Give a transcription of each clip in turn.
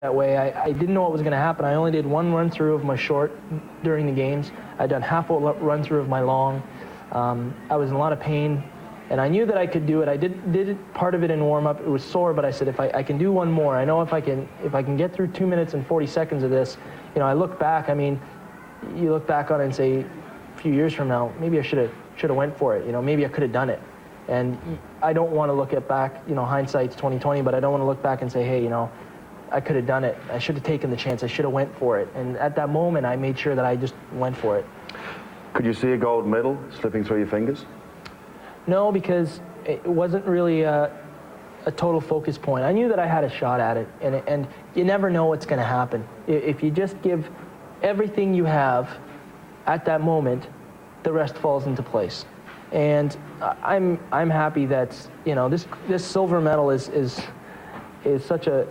that way. I didn't know what was going to happen. I only did one run through of my short during the games. I'd done half a run through of my long. I was in a lot of pain, and I knew that I could do it. I did part of it in warm-up. It was sore, but I said, if I can do one more, I know if I can get through 2 minutes and 40 seconds of this. You know, I look back. I mean, you look back on it and say, a few years from now, maybe I should have went for it. You know, maybe I could have done it. And I don't want to look at back. You know, hindsight's 20/20, but I don't want to look back and say, hey, you know, I could have done it. I should have taken the chance. I should have went for it. And at that moment, I made sure that I just went for it. Could you see a gold medal slipping through your fingers? No, because it wasn't really a total focus point. I knew that I had a shot at it, and you never know what's going to happen. If you just give everything you have at that moment, the rest falls into place. And I'm happy that, you know, this silver medal is such a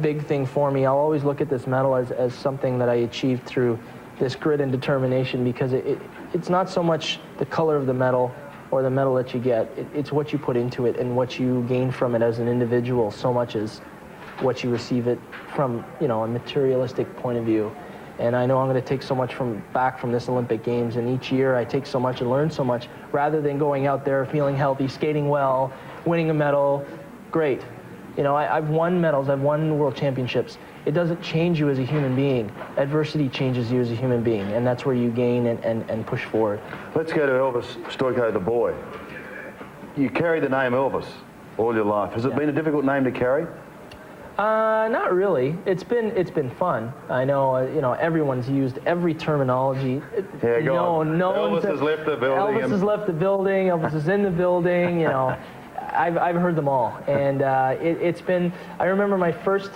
big thing for me. I'll always look at this medal as something that I achieved through this grit and determination, because it's not so much the color of the medal or the medal that you get. It's what you put into it and what you gain from it as an individual, so much as what you receive it from, you know, a materialistic point of view. And I know I'm going to take so much back from this Olympic Games, and each year I take so much and learn so much, rather than going out there feeling healthy, skating well, winning a medal. Great. You know, I've won medals, I've won world championships. It doesn't change you as a human being. Adversity changes you as a human being, and that's where you gain and push forward. Let's go to Elvis Stojko, the boy. You carry the name Elvis all your life. Has it been a difficult name to carry? Not really. It's been fun. I know, you know, everyone's used every terminology. Yeah, go on. Elvis has left the building. Elvis has left the building. Elvis is in the building. You know, I've heard them all, and it's been. I remember my first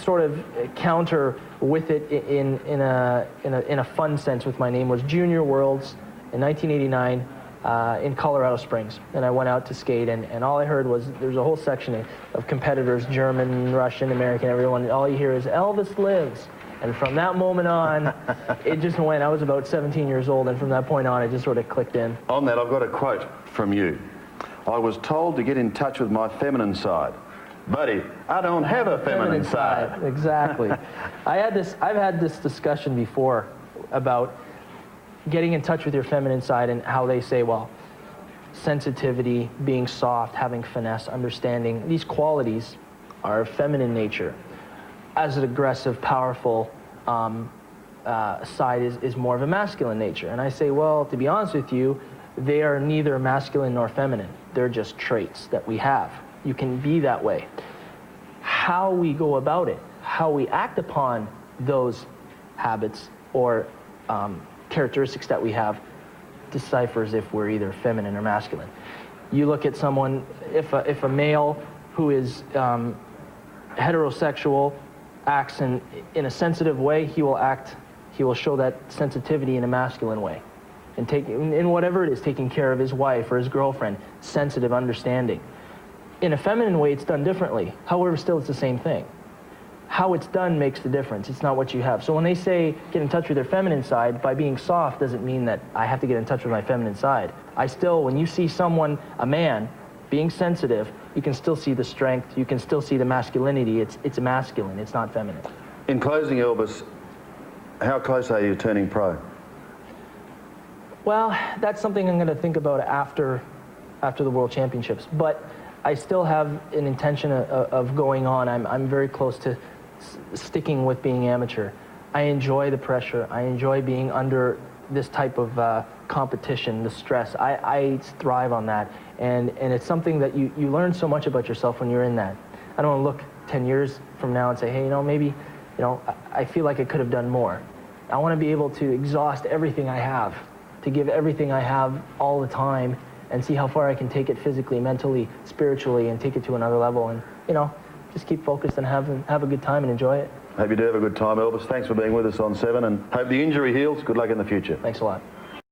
sort of counter with it in a fun sense with my name was Junior Worlds in 1989. In Colorado Springs, and I went out to skate, and all I heard was there's a whole section of competitors, German, Russian, American, everyone. All you hear is Elvis lives, and from that moment on, it just went. I was about 17 years old, and from that point on, it just sort of clicked in. On that, I've got a quote from you. I was told to get in touch with my feminine side. Buddy, I don't have a feminine side. Exactly. I've had this discussion before about getting in touch with your feminine side, and how they say, well, sensitivity, being soft, having finesse, understanding, these qualities are feminine nature. As an aggressive, powerful side is more of a masculine nature. And I say, well, to be honest with you, they are neither masculine nor feminine. They're just traits that we have. You can be that way. How we go about it, how we act upon those habits or characteristics that we have, deciphers if we're either feminine or masculine. You look at someone, if a male who is heterosexual acts in a sensitive way, he will show that sensitivity in a masculine way, and in whatever it is, taking care of his wife or his girlfriend, sensitive, understanding. In a feminine way, it's done differently. However, still it's the same thing. How it's done makes the difference. It's not what you have. So when they say get in touch with their feminine side, by being soft doesn't mean that I have to get in touch with my feminine side. When you see someone, a man, being sensitive, you can still see the strength, you can still see the masculinity. It's masculine, it's not feminine. In closing, Elvis, how close are you to turning pro? Well, that's something I'm going to think about after the World Championships. But I still have an intention of going on. I'm very close to sticking with being amateur. I enjoy the pressure. I enjoy being under this type of competition, the stress. I thrive on that, and it's something that you learn so much about yourself when you're in that. I don't want to look 10 years from now and say, hey, you know, maybe, you know, I feel like I could have done more. I want to be able to exhaust everything I have, to give everything I have all the time, and see how far I can take it physically, mentally, spiritually, and take it to another level, and, you know, just keep focused and have a good time and enjoy it. Hope you do have a good time, Elvis. Thanks for being with us on 7, and hope the injury heals. Good luck in the future. Thanks a lot.